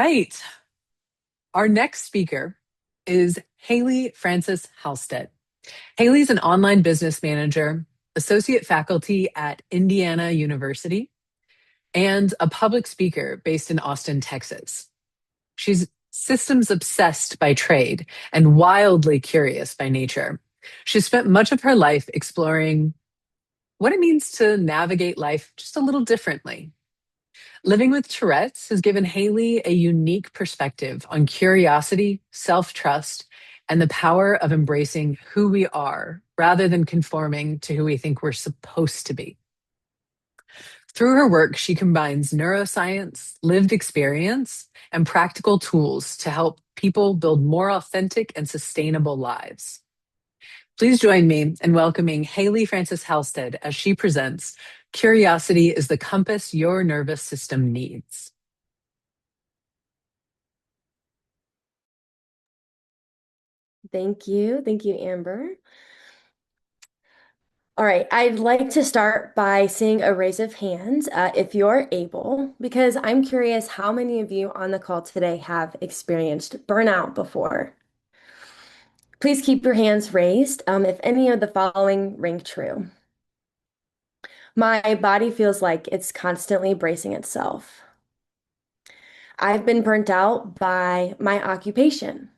Right. Our next speaker is Haley Francis-Halstead. Haley's an online business manager, associate faculty at Indiana University, and a public speaker based in Austin, Texas. She's systems obsessed by trade and wildly curious by nature. She spent much of her life exploring what it means to navigate life just a little differently. Living with Tourette's has given Haley a unique perspective on curiosity, self trust, and the power of embracing who we are rather than conforming to who we think we're supposed to be. Through her work, she combines neuroscience, lived experience, and practical tools to help people build more authentic and sustainable lives. Please join me in welcoming Haley Francis-Halstead as she presents Curiosity is the Compass Your Nervous System Needs. Thank you. Thank you, Amber. All right, I'd like to start by seeing a raise of hands if you're able, because I'm curious how many of you on the call today have experienced burnout before. Please keep your hands raised if any of the following ring true. My body feels like it's constantly bracing itself. I've been burnt out by my occupation.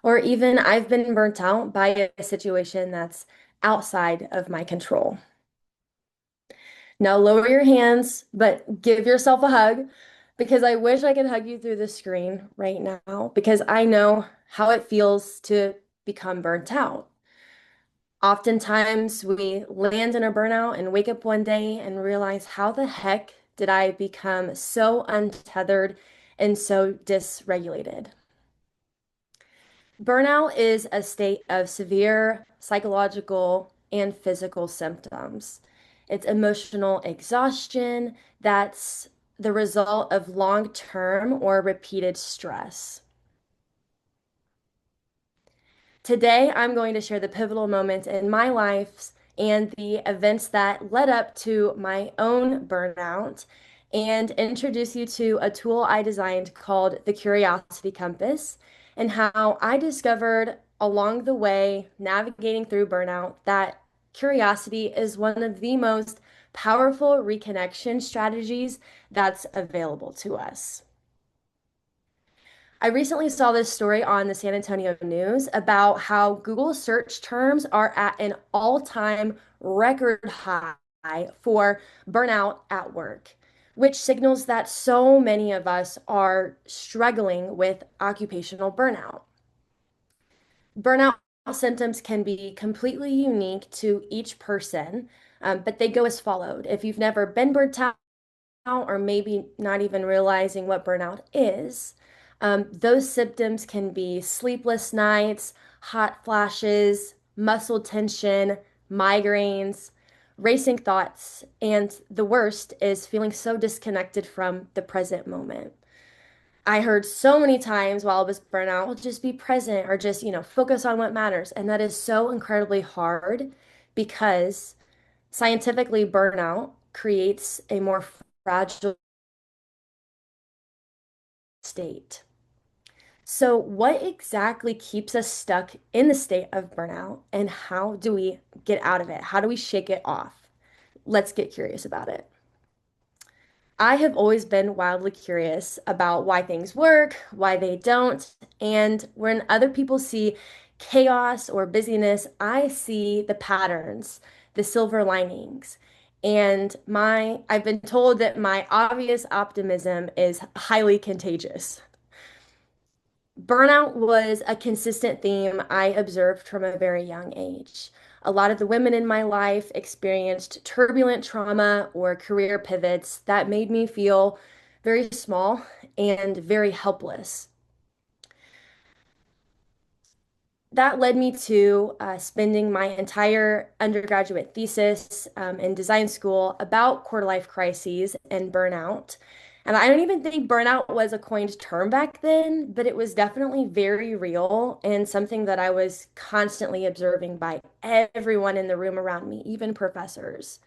Or even I've been burnt out by a situation that's outside of my control. Now lower your hands, but give yourself a hug because I wish I could hug you through the screen right now because I know how it feels to become burnt out. Oftentimes we land in a burnout and wake up one day and realize how the heck did I become so untethered and so dysregulated? Burnout is a state of severe psychological and physical symptoms. It's emotional exhaustion that's the result of long-term or repeated stress. Today, I'm going to share the pivotal moments in my life and the events that led up to my own burnout and introduce you to a tool I designed called the Curiosity Compass and how I discovered along the way, navigating through burnout, that curiosity is one of the most powerful reconnection strategies that's available to us. I recently saw this story on the San Antonio News about how Google search terms are at an all-time record high for burnout at work, which signals that so many of us are struggling with occupational burnout. Burnout symptoms can be completely unique to each person, but they go as followed. If you've never been burnt out, or maybe not even realizing what burnout is, those symptoms can be sleepless nights, hot flashes, muscle tension, migraines, racing thoughts, and the worst is feeling so disconnected from the present moment. I heard so many times while I was burnout, well, just be present or just, focus on what matters. And that is so incredibly hard because scientifically, burnout creates a more fragile state. So, what exactly keeps us stuck in the state of burnout, and how do we get out of it? How do we shake it off? Let's get curious about it. I have always been wildly curious about why things work, why they don't, and when other people see chaos or busyness, I see the patterns, the silver linings. And I've been told that my obvious optimism is highly contagious. Burnout was a consistent theme I observed from a very young age. A lot of the women in my life experienced turbulent trauma or career pivots that made me feel very small and very helpless. That led me to spending my entire undergraduate thesis in design school about quarter life crises and burnout. And I don't even think burnout was a coined term back then, but it was definitely very real and something that I was constantly observing by everyone in the room around me, even professors.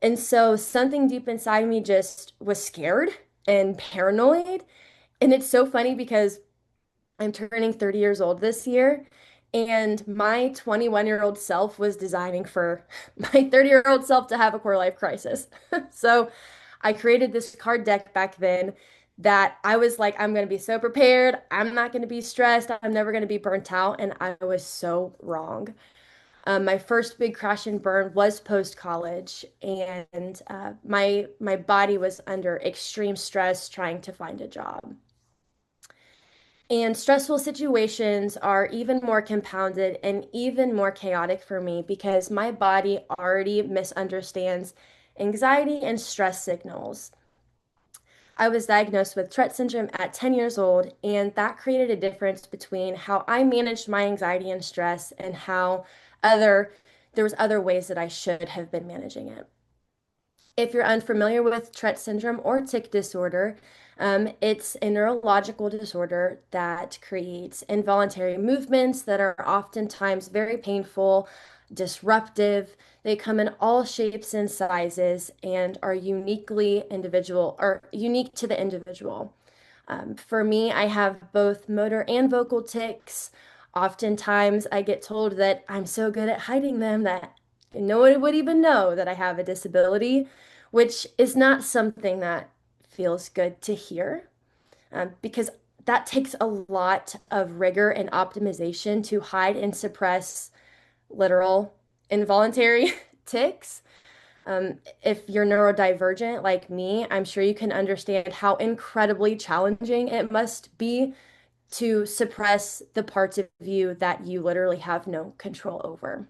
And so something deep inside me just was scared and paranoid. And it's so funny because I'm turning 30 years old this year, and my 21-year-old self was designing for my 30-year-old self to have a quarter life crisis. So I created this card deck back then that I was like, I'm going to be so prepared. I'm not going to be stressed. I'm never going to be burnt out. And I was so wrong. My first big crash and burn was post-college, and my body was under extreme stress trying to find a job. And stressful situations are even more compounded and even more chaotic for me because my body already misunderstands anxiety and stress signals. I was diagnosed with Tourette syndrome at 10 years old, and that created a difference between how I managed my anxiety and stress and how other there was other ways that I should have been managing it. If you're unfamiliar with Tourette syndrome or tic disorder, it's a neurological disorder that creates involuntary movements that are oftentimes very painful, disruptive. They come in all shapes and sizes and are uniquely individual or unique to the individual. For me, I have both motor and vocal tics. Oftentimes, I get told that I'm so good at hiding them that no one would even know that I have a disability, which is not something that feels good to hear, because that takes a lot of rigor and optimization to hide and suppress literal involuntary tics. If you're neurodivergent like me, I'm sure you can understand how incredibly challenging it must be to suppress the parts of you that you literally have no control over.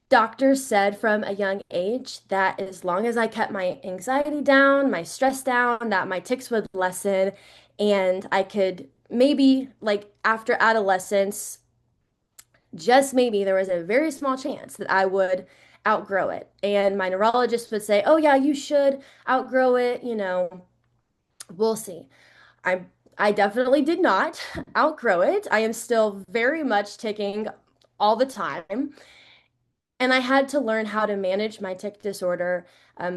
Doctors said from a young age that as long as I kept my anxiety down, my stress down, that my tics would lessen, and I could maybe, like after adolescence, just maybe there was a very small chance that I would outgrow it. And my neurologist would say, "Oh yeah, you should outgrow it, we'll see." I I definitely did not outgrow it. I am still very much ticking all the time. And I had to learn how to manage my tic disorder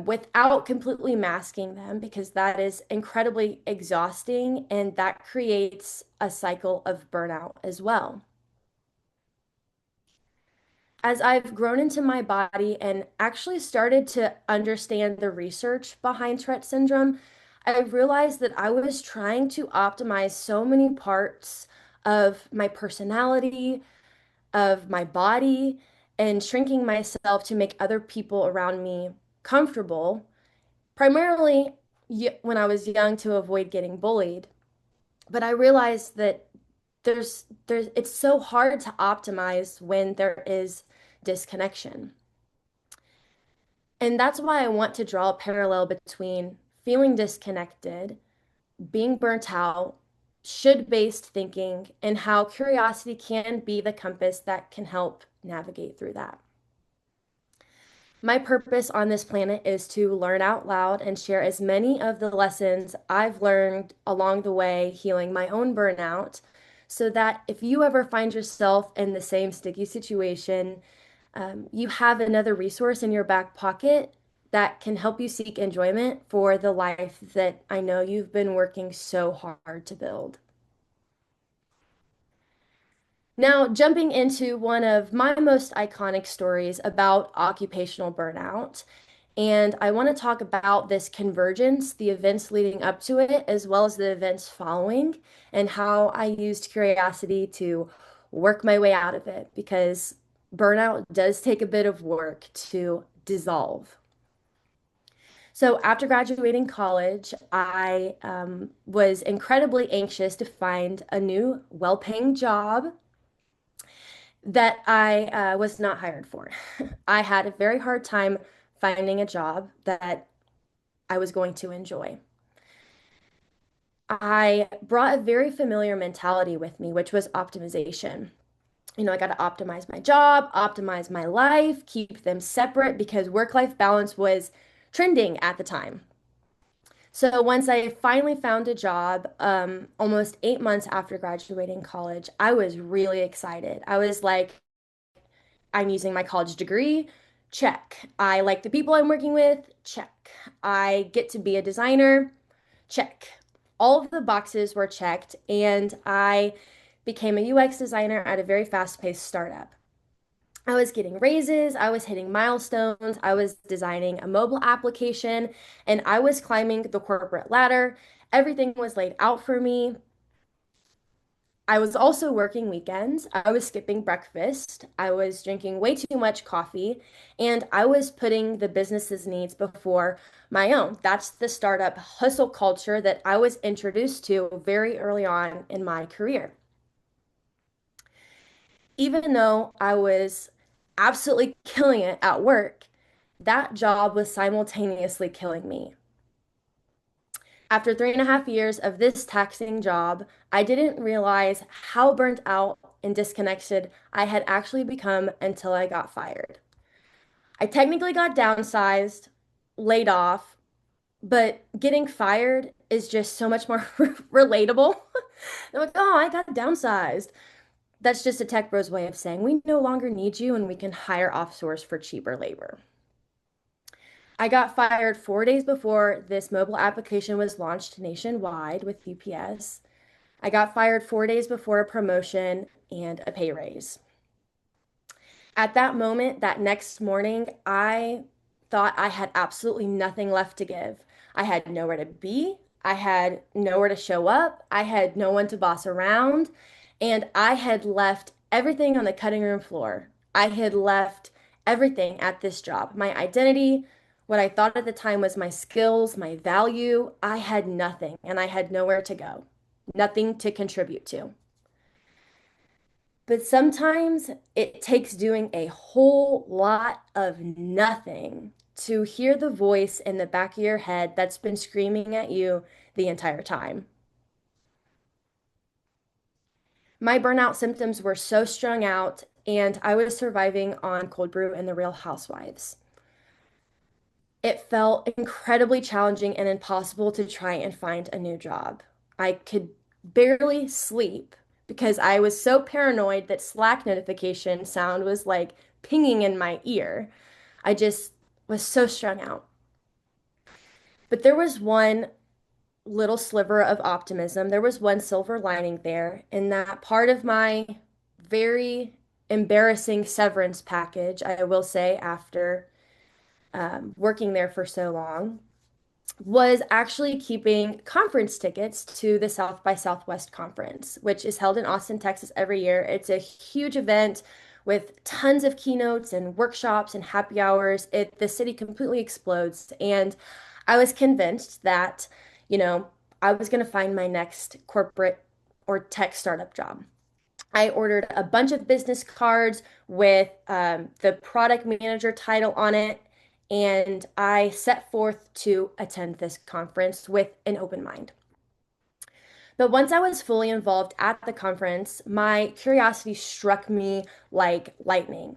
without completely masking them because that is incredibly exhausting and that creates a cycle of burnout as well. As I've grown into my body and actually started to understand the research behind Tourette syndrome, I realized that I was trying to optimize so many parts of my personality, of my body, and shrinking myself to make other people around me comfortable, primarily when I was young to avoid getting bullied. But I realized that it's so hard to optimize when there is disconnection. And that's why I want to draw a parallel between feeling disconnected, being burnt out, should-based thinking, and how curiosity can be the compass that can help navigate through that. My purpose on this planet is to learn out loud and share as many of the lessons I've learned along the way healing my own burnout, so that if you ever find yourself in the same sticky situation, you have another resource in your back pocket that can help you seek enjoyment for the life that I know you've been working so hard to build. Now, jumping into one of my most iconic stories about occupational burnout, and I want to talk about this convergence, the events leading up to it, as well as the events following, and how I used curiosity to work my way out of it because burnout does take a bit of work to dissolve. So, after graduating college, I was incredibly anxious to find a new, well-paying job that I was not hired for. I had a very hard time finding a job that I was going to enjoy. I brought a very familiar mentality with me, which was optimization. I got to optimize my job, optimize my life, keep them separate because work-life balance was trending at the time. So once I finally found a job, almost 8 months after graduating college, I was really excited. I was like, I'm using my college degree Check. I like the people I'm working with. Check. I get to be a designer. Check. All of the boxes were checked, and I became a UX designer at a very fast-paced startup. I was getting raises, I was hitting milestones, I was designing a mobile application, and I was climbing the corporate ladder. Everything was laid out for me. I was also working weekends. I was skipping breakfast. I was drinking way too much coffee, and I was putting the business's needs before my own. That's the startup hustle culture that I was introduced to very early on in my career. Even though I was absolutely killing it at work, that job was simultaneously killing me. After 3.5 years of this taxing job, I didn't realize how burnt out and disconnected I had actually become until I got fired. I technically got downsized, laid off, but getting fired is just so much more relatable. They're like, oh, I got downsized. That's just a tech bro's way of saying we no longer need you and we can hire offsource for cheaper labor. I got fired 4 days before this mobile application was launched nationwide with UPS. I got fired 4 days before a promotion and a pay raise. At that moment, that next morning, I thought I had absolutely nothing left to give. I had nowhere to be. I had nowhere to show up. I had no one to boss around. And I had left everything on the cutting room floor. I had left everything at this job. My identity, what I thought at the time was my skills, my value. I had nothing and I had nowhere to go, nothing to contribute to. But sometimes it takes doing a whole lot of nothing to hear the voice in the back of your head that's been screaming at you the entire time. My burnout symptoms were so strung out, and I was surviving on cold brew and the Real Housewives. It felt incredibly challenging and impossible to try and find a new job. I could barely sleep because I was so paranoid that Slack notification sound was like pinging in my ear. I just was so strung out. But there was one little sliver of optimism. There was one silver lining there, in that part of my very embarrassing severance package, I will say, after working there for so long, was actually keeping conference tickets to the South by Southwest conference, which is held in Austin, Texas every year. It's a huge event with tons of keynotes and workshops and happy hours. The city completely explodes. And I was convinced that, you know, I was going to find my next corporate or tech startup job. I ordered a bunch of business cards with the product manager title on it, and I set forth to attend this conference with an open mind. But once I was fully involved at the conference, my curiosity struck me like lightning.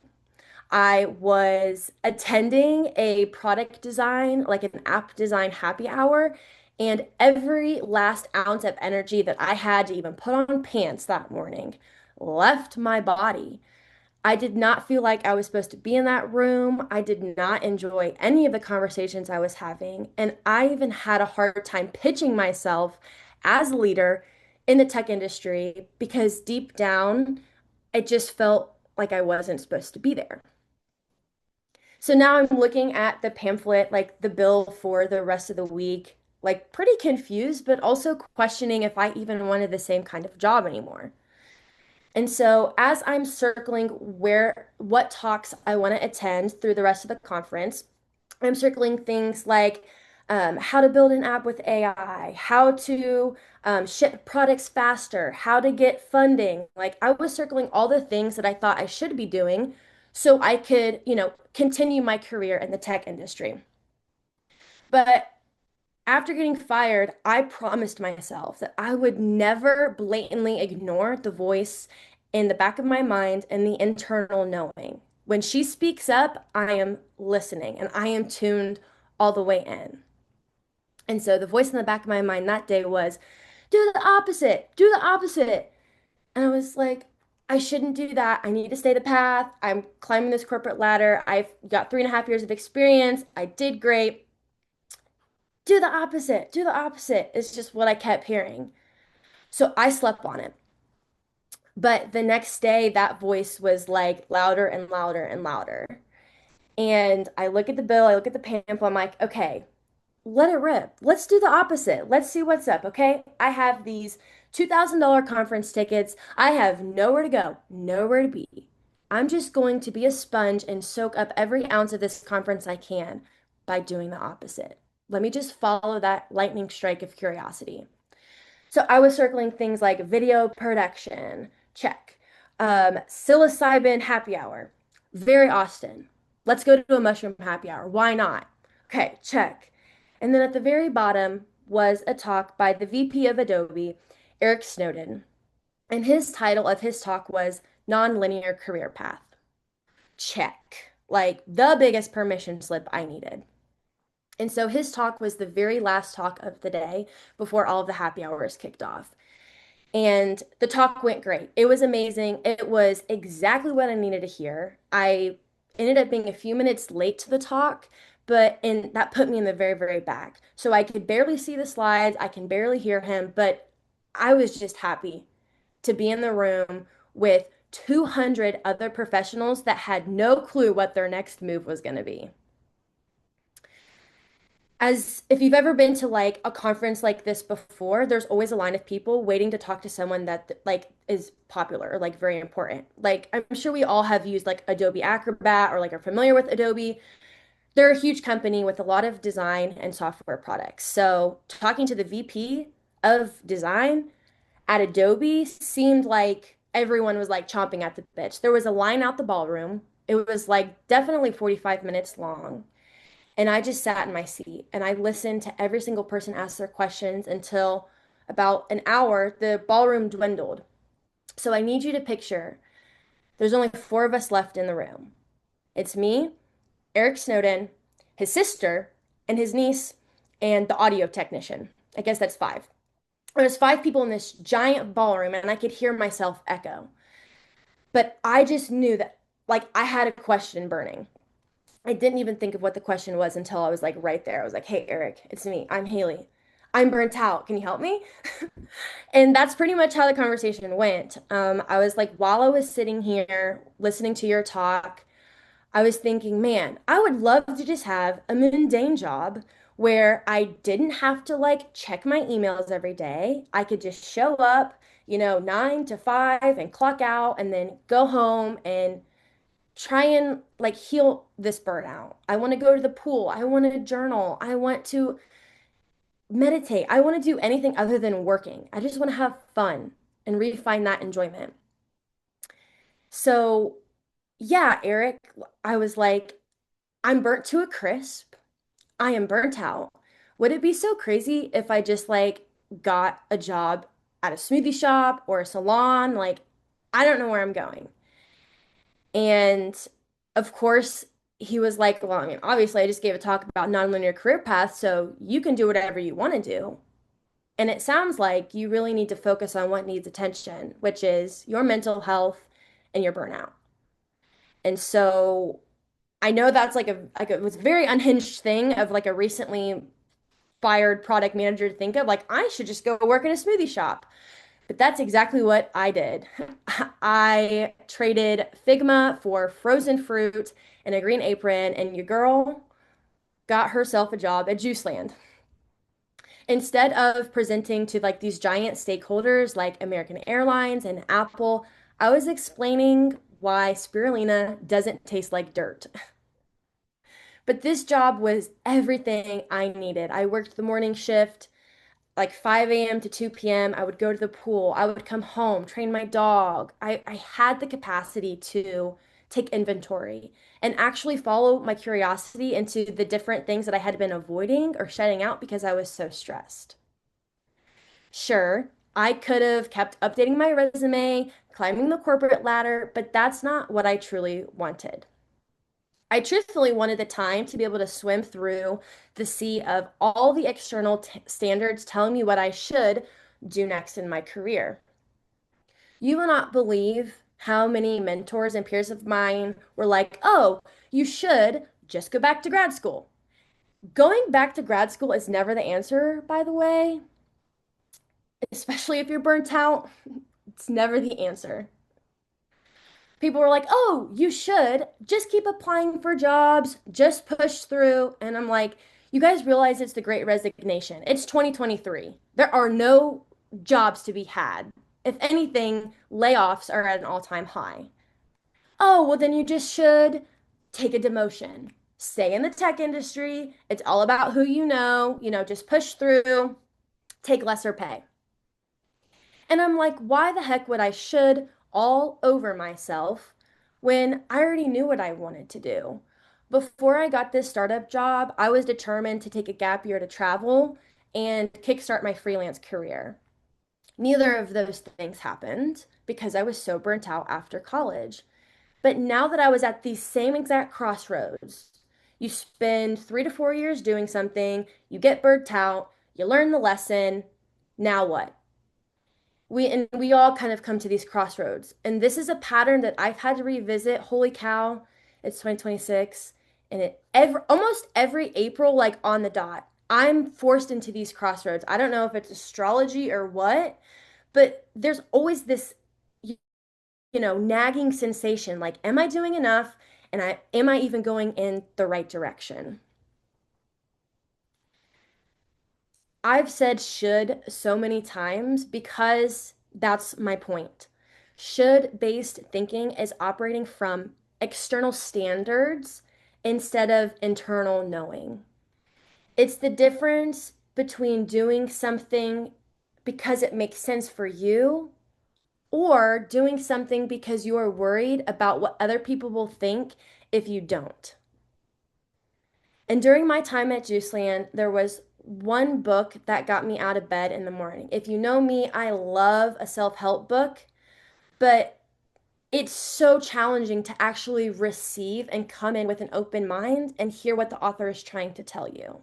I was attending a product design, like an app design happy hour, and every last ounce of energy that I had to even put on pants that morning left my body. I did not feel like I was supposed to be in that room. I did not enjoy any of the conversations I was having. And I even had a hard time pitching myself as a leader in the tech industry because deep down, it just felt like I wasn't supposed to be there. So now I'm looking at the pamphlet, like the bill for the rest of the week, like pretty confused, but also questioning if I even wanted the same kind of job anymore. And so as I'm circling what talks I want to attend through the rest of the conference, I'm circling things like how to build an app with AI, how to ship products faster, how to get funding. Like I was circling all the things that I thought I should be doing so I could, continue my career in the tech industry. But after getting fired, I promised myself that I would never blatantly ignore the voice in the back of my mind and the internal knowing. When she speaks up, I am listening and I am tuned all the way in. And so the voice in the back of my mind that day was, do the opposite, do the opposite. And I was like, I shouldn't do that. I need to stay the path. I'm climbing this corporate ladder. I've got 3.5 years of experience. I did great. Do the opposite. Do the opposite. It's just what I kept hearing. So I slept on it. But the next day, that voice was like louder and louder and louder. And I look at the bill, I look at the pamphlet, I'm like, okay, let it rip. Let's do the opposite. Let's see what's up, okay? I have these $2,000 conference tickets. I have nowhere to go, nowhere to be. I'm just going to be a sponge and soak up every ounce of this conference I can by doing the opposite. Let me just follow that lightning strike of curiosity. So I was circling things like video production, check. Psilocybin happy hour, very Austin. Let's go to a mushroom happy hour. Why not? Okay, check. And then at the very bottom was a talk by the VP of Adobe, Eric Snowden. And his title of his talk was Nonlinear Career Path. Check. Like the biggest permission slip I needed. And so his talk was the very last talk of the day before all of the happy hours kicked off. And the talk went great. It was amazing. It was exactly what I needed to hear. I ended up being a few minutes late to the talk, but and that put me in the very, very back. So I could barely see the slides. I can barely hear him, but I was just happy to be in the room with 200 other professionals that had no clue what their next move was going to be. As if you've ever been to like a conference like this before, there's always a line of people waiting to talk to someone that like is popular or like very important. Like I'm sure we all have used like Adobe Acrobat or like are familiar with Adobe. They're a huge company with a lot of design and software products. So talking to the VP of design at Adobe seemed like everyone was like chomping at the bit. There was a line out the ballroom. It was like definitely 45 minutes long. And I just sat in my seat and I listened to every single person ask their questions until about an hour, the ballroom dwindled. So I need you to picture there's only four of us left in the room. It's me, Eric Snowden, his sister, and his niece, and the audio technician. I guess that's five. There's five people in this giant ballroom, and I could hear myself echo. But I just knew that, like, I had a question burning. I didn't even think of what the question was until I was like right there. I was like, hey, Eric, it's me. I'm Haley. I'm burnt out. Can you help me? And that's pretty much how the conversation went. I was like, while I was sitting here listening to your talk, I was thinking, man, I would love to just have a mundane job where I didn't have to like check my emails every day. I could just show up, 9 to 5 and clock out and then go home and try and like heal this burnout. I want to go to the pool. I want to journal. I want to meditate. I want to do anything other than working. I just want to have fun and refine that enjoyment. So, yeah, Eric, I was like, I'm burnt to a crisp. I am burnt out. Would it be so crazy if I just like got a job at a smoothie shop or a salon? Like, I don't know where I'm going. And of course, he was like, well, I mean, obviously, I just gave a talk about nonlinear career paths, so you can do whatever you want to do. And it sounds like you really need to focus on what needs attention, which is your mental health and your burnout. And so I know that's like it was a very unhinged thing of like a recently fired product manager to think of, like, I should just go work in a smoothie shop. But that's exactly what I did. I traded Figma for frozen fruit and a green apron, and your girl got herself a job at Juiceland. Instead of presenting to like these giant stakeholders like American Airlines and Apple, I was explaining why spirulina doesn't taste like dirt. But this job was everything I needed. I worked the morning shift, like 5 a.m. to 2 p.m. I would go to the pool. I would come home, train my dog. I had the capacity to take inventory and actually follow my curiosity into the different things that I had been avoiding or shutting out because I was so stressed. Sure, I could have kept updating my resume, climbing the corporate ladder, but that's not what I truly wanted. I truthfully wanted the time to be able to swim through the sea of all the external standards telling me what I should do next in my career. You will not believe how many mentors and peers of mine were like, oh, you should just go back to grad school. Going back to grad school is never the answer, by the way, especially if you're burnt out. It's never the answer. People were like, oh, you should just keep applying for jobs, just push through. And I'm like, you guys realize it's the great resignation. It's 2023. There are no jobs to be had. If anything, layoffs are at an all-time high. Oh, well, then you just should take a demotion. Stay in the tech industry. It's all about who you know, just push through, take lesser pay. And I'm like, why the heck would I should all over myself when I already knew what I wanted to do? Before I got this startup job, I was determined to take a gap year to travel and kickstart my freelance career. Neither of those things happened because I was so burnt out after college. But now that I was at the same exact crossroads, you spend 3 to 4 years doing something, you get burnt out, you learn the lesson. Now what? We all kind of come to these crossroads. And this is a pattern that I've had to revisit. Holy cow, it's 2026. And almost every April, like on the dot, I'm forced into these crossroads. I don't know if it's astrology or what, but there's always this, nagging sensation like, am I doing enough? And am I even going in the right direction? I've said should so many times because that's my point. Should based thinking is operating from external standards instead of internal knowing. It's the difference between doing something because it makes sense for you or doing something because you are worried about what other people will think if you don't. And during my time at Juiceland, there was one book that got me out of bed in the morning. If you know me, I love a self-help book, but it's so challenging to actually receive and come in with an open mind and hear what the author is trying to tell you.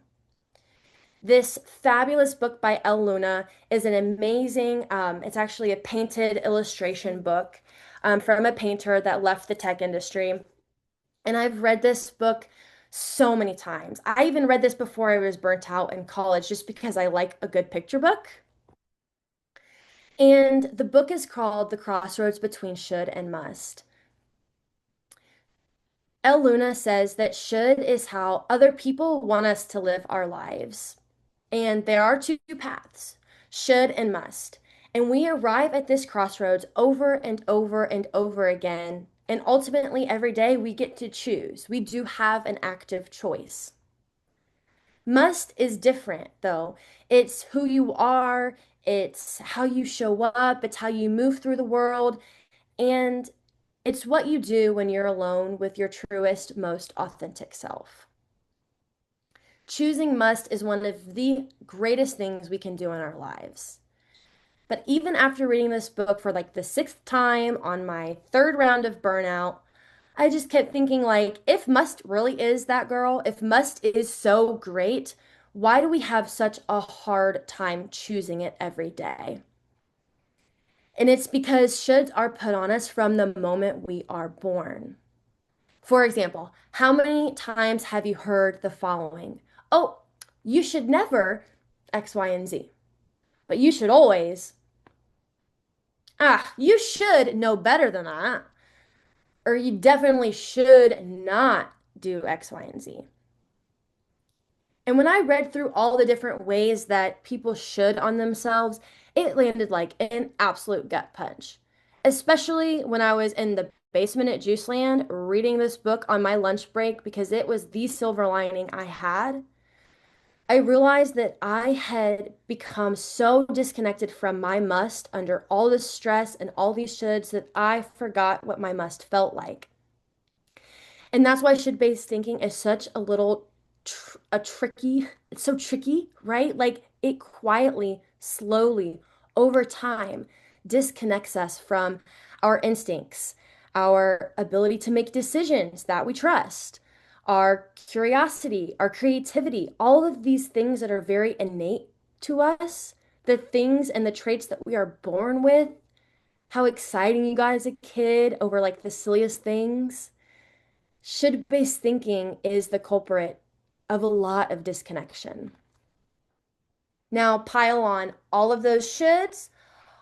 This fabulous book by El Luna is an amazing, it's actually a painted illustration book from a painter that left the tech industry. And I've read this book so many times. I even read this before I was burnt out in college just because I like a good picture book. And the book is called The Crossroads Between Should and Must. El Luna says that should is how other people want us to live our lives. And there are two paths, should and must. And we arrive at this crossroads over and over and over again. And ultimately, every day we get to choose. We do have an active choice. Must is different, though. It's who you are, it's how you show up, it's how you move through the world, and it's what you do when you're alone with your truest, most authentic self. Choosing must is one of the greatest things we can do in our lives. But even after reading this book for like the sixth time on my third round of burnout, I just kept thinking like, if must really is that girl, if must is so great, why do we have such a hard time choosing it every day? And it's because shoulds are put on us from the moment we are born. For example, how many times have you heard the following? Oh, you should never X, Y, and Z, but you should always. You should know better than that. Or you definitely should not do X, Y, and Z. And when I read through all the different ways that people should on themselves, it landed like an absolute gut punch. Especially when I was in the basement at Juiceland reading this book on my lunch break because it was the silver lining I had. I realized that I had become so disconnected from my must under all this stress and all these shoulds that I forgot what my must felt like. And that's why should-based thinking is such a little it's so tricky, right? Like it quietly, slowly, over time disconnects us from our instincts, our ability to make decisions that we trust, our curiosity, our creativity, all of these things that are very innate to us, the things and the traits that we are born with, how exciting you got as a kid over like the silliest things. Should-based thinking is the culprit of a lot of disconnection. Now, pile on all of those shoulds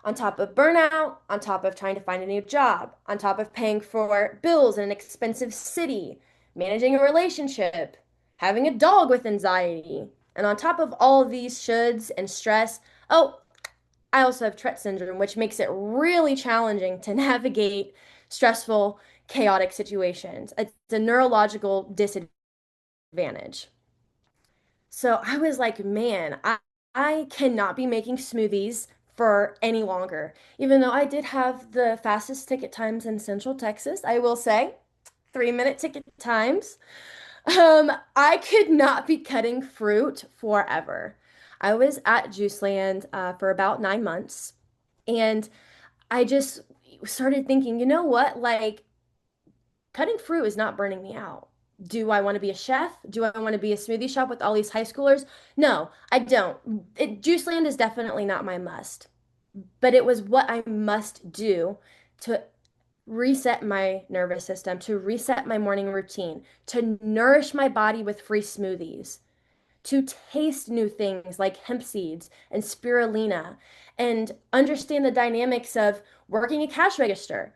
on top of burnout, on top of trying to find a new job, on top of paying for bills in an expensive city, managing a relationship, having a dog with anxiety. And on top of all of these shoulds and stress, oh, I also have Tourette syndrome, which makes it really challenging to navigate stressful, chaotic situations. It's a neurological disadvantage. So I was like, man, I cannot be making smoothies for any longer. Even though I did have the fastest ticket times in Central Texas, I will say, 3-minute ticket times. I could not be cutting fruit forever. I was at Juiceland for about 9 months, and I just started thinking, you know what? Like, cutting fruit is not burning me out. Do I want to be a chef? Do I want to be a smoothie shop with all these high schoolers? No, I don't. Juiceland is definitely not my must, but it was what I must do to reset my nervous system, to reset my morning routine, to nourish my body with free smoothies, to taste new things like hemp seeds and spirulina, and understand the dynamics of working a cash register.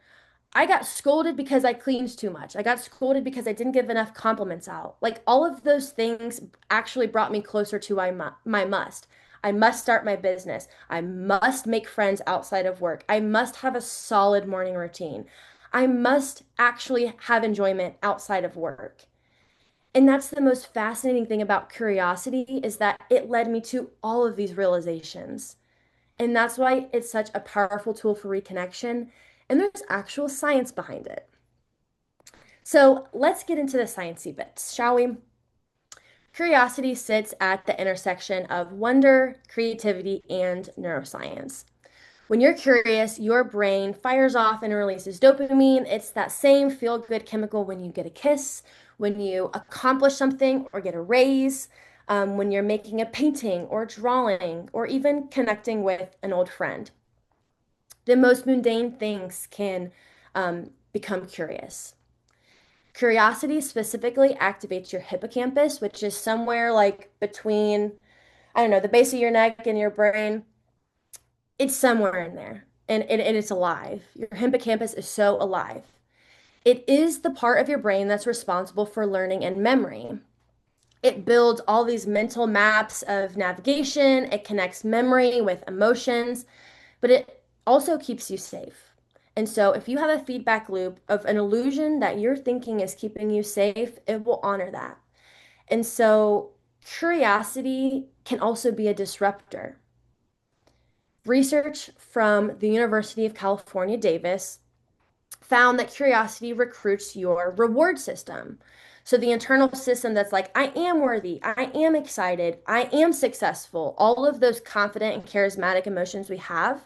I got scolded because I cleaned too much. I got scolded because I didn't give enough compliments out. Like all of those things actually brought me closer to my must. I must start my business. I must make friends outside of work. I must have a solid morning routine. I must actually have enjoyment outside of work. And that's the most fascinating thing about curiosity is that it led me to all of these realizations. And that's why it's such a powerful tool for reconnection. And there's actual science behind it. So let's get into the sciencey bits, shall we? Curiosity sits at the intersection of wonder, creativity, and neuroscience. When you're curious, your brain fires off and releases dopamine. It's that same feel-good chemical when you get a kiss, when you accomplish something or get a raise, when you're making a painting or drawing, or even connecting with an old friend. The most mundane things can become curious. Curiosity specifically activates your hippocampus, which is somewhere like between, I don't know, the base of your neck and your brain. It's somewhere in there, and it's alive. Your hippocampus is so alive. It is the part of your brain that's responsible for learning and memory. It builds all these mental maps of navigation, it connects memory with emotions, but it also keeps you safe. And so, if you have a feedback loop of an illusion that you're thinking is keeping you safe, it will honor that. And so, curiosity can also be a disruptor. Research from the University of California, Davis found that curiosity recruits your reward system. So the internal system that's like, I am worthy, I am excited, I am successful, all of those confident and charismatic emotions we have,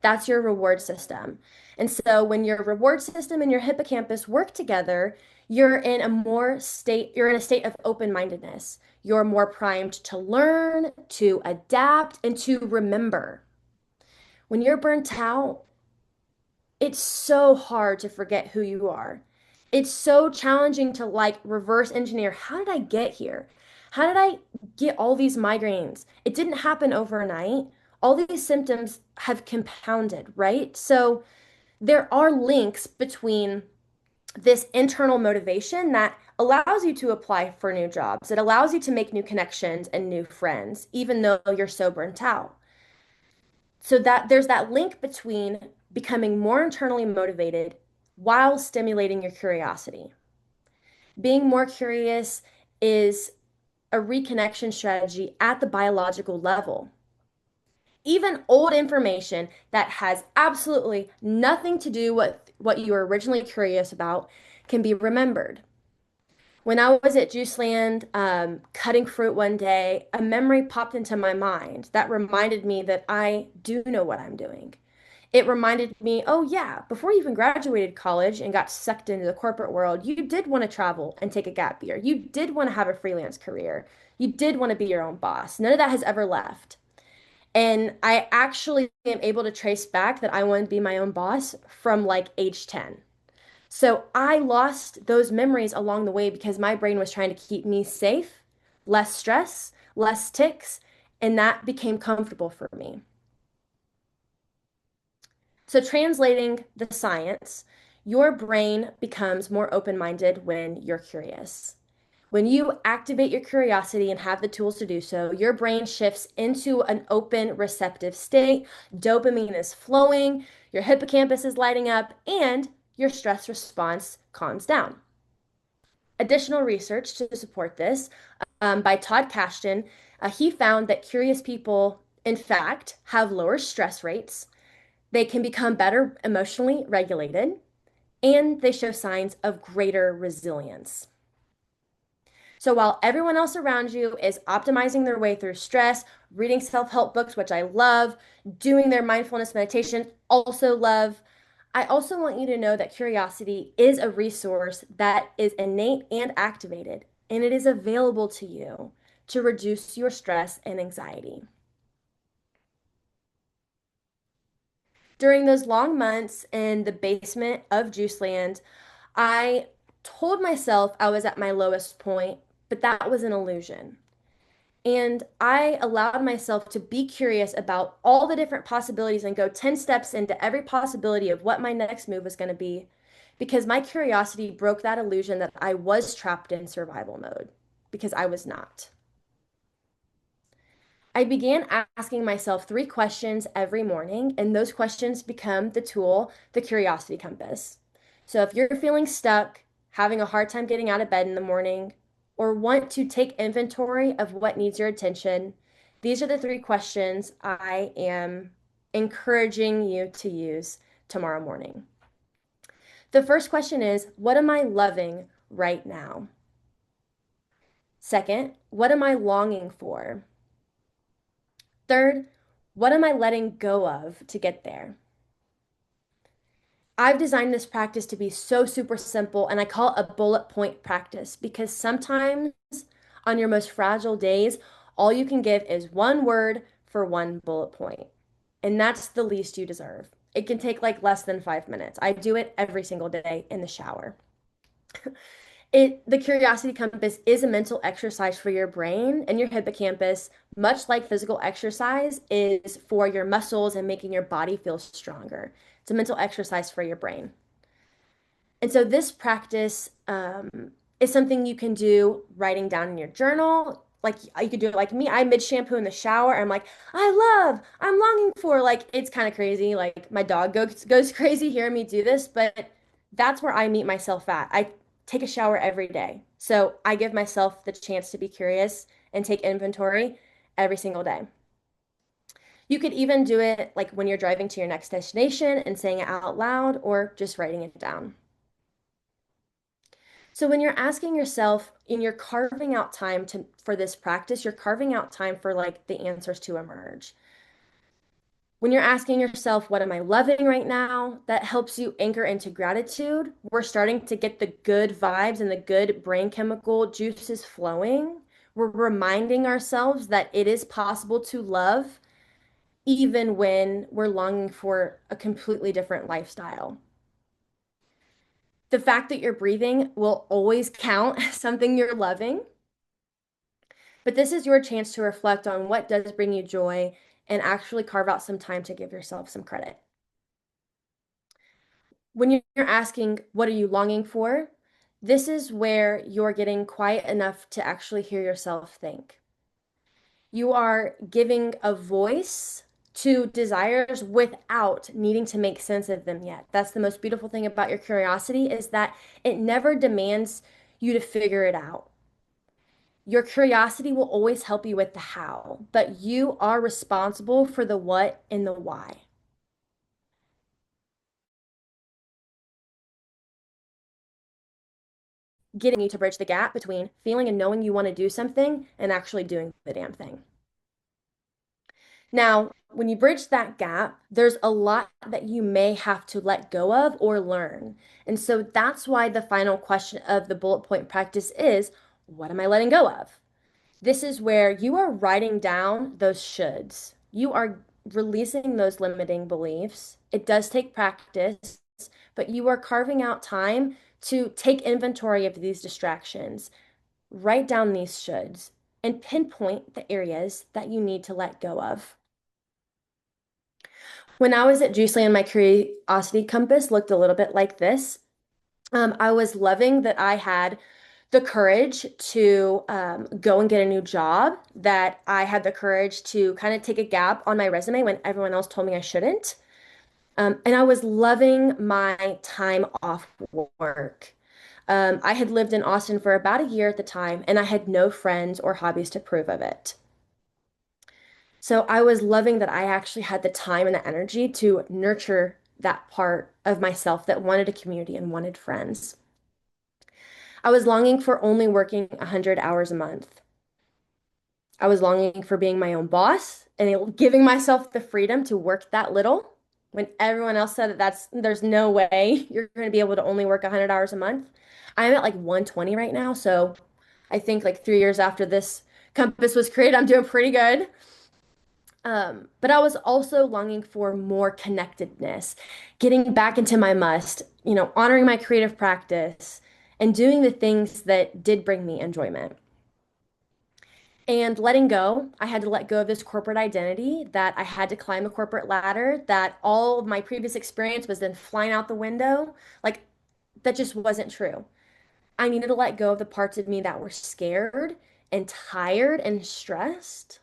that's your reward system. And so when your reward system and your hippocampus work together, you're in a state of open-mindedness. You're more primed to learn, to adapt, and to remember. When you're burnt out, it's so hard to forget who you are. It's so challenging to like reverse engineer. How did I get here? How did I get all these migraines? It didn't happen overnight. All these symptoms have compounded, right? So there are links between this internal motivation that allows you to apply for new jobs. It allows you to make new connections and new friends, even though you're so burnt out. So that there's that link between becoming more internally motivated while stimulating your curiosity. Being more curious is a reconnection strategy at the biological level. Even old information that has absolutely nothing to do with what you were originally curious about can be remembered. When I was at Juiceland, cutting fruit one day, a memory popped into my mind that reminded me that I do know what I'm doing. It reminded me, oh yeah, before you even graduated college and got sucked into the corporate world, you did want to travel and take a gap year. You did want to have a freelance career. You did want to be your own boss. None of that has ever left. And I actually am able to trace back that I wanted to be my own boss from like age 10. So I lost those memories along the way because my brain was trying to keep me safe, less stress, less ticks, and that became comfortable for me. So, translating the science, your brain becomes more open-minded when you're curious. When you activate your curiosity and have the tools to do so, your brain shifts into an open, receptive state. Dopamine is flowing, your hippocampus is lighting up, and your stress response calms down. Additional research to support this by Todd Kashdan, he found that curious people, in fact, have lower stress rates. They can become better emotionally regulated, and they show signs of greater resilience. So while everyone else around you is optimizing their way through stress, reading self-help books, which I love, doing their mindfulness meditation, also love, I also want you to know that curiosity is a resource that is innate and activated, and it is available to you to reduce your stress and anxiety. During those long months in the basement of Juiceland, I told myself I was at my lowest point, but that was an illusion. And I allowed myself to be curious about all the different possibilities and go 10 steps into every possibility of what my next move was going to be because my curiosity broke that illusion that I was trapped in survival mode because I was not. I began asking myself three questions every morning, and those questions become the tool, the curiosity compass. So if you're feeling stuck, having a hard time getting out of bed in the morning, or want to take inventory of what needs your attention, these are the three questions I am encouraging you to use tomorrow morning. The first question is, what am I loving right now? Second, what am I longing for? Third, what am I letting go of to get there? I've designed this practice to be so super simple, and I call it a bullet point practice because sometimes on your most fragile days, all you can give is one word for one bullet point. And that's the least you deserve. It can take like less than 5 minutes. I do it every single day in the shower. The curiosity compass is a mental exercise for your brain and your hippocampus, much like physical exercise is for your muscles and making your body feel stronger. It's a mental exercise for your brain. And so this practice is something you can do writing down in your journal. Like you could do it like me. I mid shampoo in the shower. I'm like, I'm longing for. Like it's kind of crazy. Like my dog goes crazy hearing me do this, but that's where I meet myself at. I take a shower every day. So I give myself the chance to be curious and take inventory every single day. You could even do it like when you're driving to your next destination and saying it out loud or just writing it down. So when you're asking yourself and you're carving out time for this practice, you're carving out time for like the answers to emerge. When you're asking yourself, what am I loving right now? That helps you anchor into gratitude. We're starting to get the good vibes and the good brain chemical juices flowing. We're reminding ourselves that it is possible to love even when we're longing for a completely different lifestyle. The fact that you're breathing will always count as something you're loving. But this is your chance to reflect on what does bring you joy and actually carve out some time to give yourself some credit. When you're asking, what are you longing for? This is where you're getting quiet enough to actually hear yourself think. You are giving a voice to desires without needing to make sense of them yet. That's the most beautiful thing about your curiosity is that it never demands you to figure it out. Your curiosity will always help you with the how, but you are responsible for the what and the why. Getting you to bridge the gap between feeling and knowing you want to do something and actually doing the damn thing. Now, when you bridge that gap, there's a lot that you may have to let go of or learn. And so that's why the final question of the bullet point practice is, what am I letting go of? This is where you are writing down those shoulds. You are releasing those limiting beliefs. It does take practice, but you are carving out time to take inventory of these distractions, write down these shoulds, and pinpoint the areas that you need to let go of. When I was at Juiceland, my curiosity compass looked a little bit like this. I was loving that I had the courage to go and get a new job, that I had the courage to kind of take a gap on my resume when everyone else told me I shouldn't. And I was loving my time off work. I had lived in Austin for about a year at the time, and I had no friends or hobbies to prove of it. So I was loving that I actually had the time and the energy to nurture that part of myself that wanted a community and wanted friends. I was longing for only working 100 hours a month. I was longing for being my own boss and giving myself the freedom to work that little when everyone else said that there's no way you're going to be able to only work 100 hours a month. I'm at like 120 right now, so I think like 3 years after this compass was created, I'm doing pretty good. But I was also longing for more connectedness, getting back into my must, honoring my creative practice and doing the things that did bring me enjoyment. And letting go, I had to let go of this corporate identity that I had to climb a corporate ladder, that all of my previous experience was then flying out the window. Like, that just wasn't true. I needed to let go of the parts of me that were scared and tired and stressed.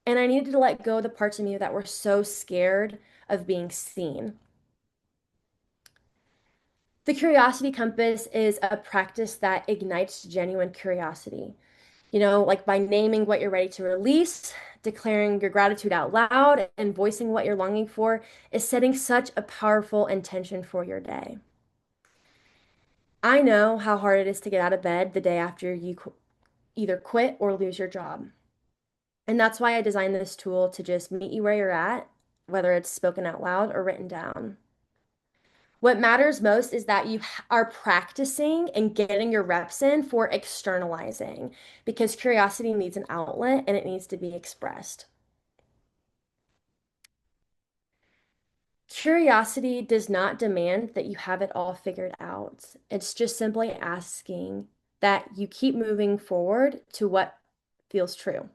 And I needed to let go of the parts of me that were so scared of being seen. The curiosity compass is a practice that ignites genuine curiosity. Like by naming what you're ready to release, declaring your gratitude out loud, and voicing what you're longing for is setting such a powerful intention for your day. I know how hard it is to get out of bed the day after you either quit or lose your job. And that's why I designed this tool to just meet you where you're at, whether it's spoken out loud or written down. What matters most is that you are practicing and getting your reps in for externalizing because curiosity needs an outlet and it needs to be expressed. Curiosity does not demand that you have it all figured out. It's just simply asking that you keep moving forward to what feels true.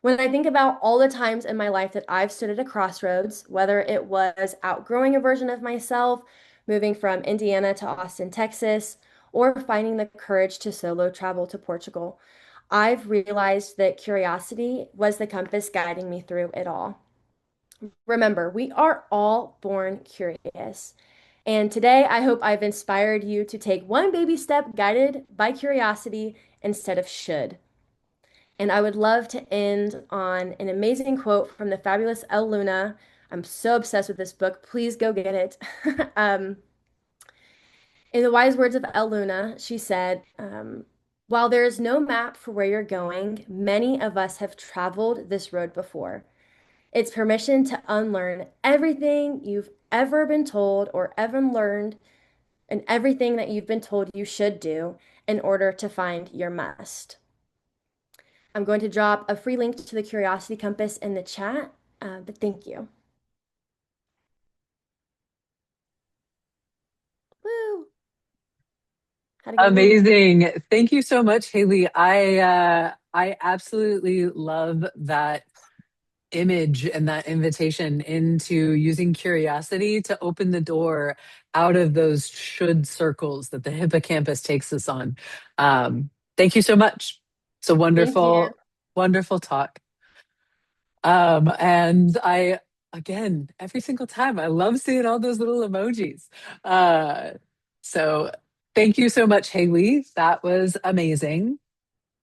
When I think about all the times in my life that I've stood at a crossroads, whether it was outgrowing a version of myself, moving from Indiana to Austin, Texas, or finding the courage to solo travel to Portugal, I've realized that curiosity was the compass guiding me through it all. Remember, we are all born curious. And today, I hope I've inspired you to take one baby step guided by curiosity instead of should. And I would love to end on an amazing quote from the fabulous Elle Luna. I'm so obsessed with this book. Please go get it. um, in the wise words of Elle Luna, she said, while there is no map for where you're going, many of us have traveled this road before. It's permission to unlearn everything you've ever been told or ever learned and everything that you've been told you should do in order to find your must. I'm going to drop a free link to the Curiosity Compass in the chat, but thank you. Woo! Had a good week. Amazing. Thank you so much, Haley. I absolutely love that image and that invitation into using curiosity to open the door out of those should circles that the hippocampus takes us on. Thank you so much. It's a Thank you. wonderful, wonderful talk. And again, every single time, I love seeing all those little emojis. Uh, so thank you so much, Haley. That was amazing.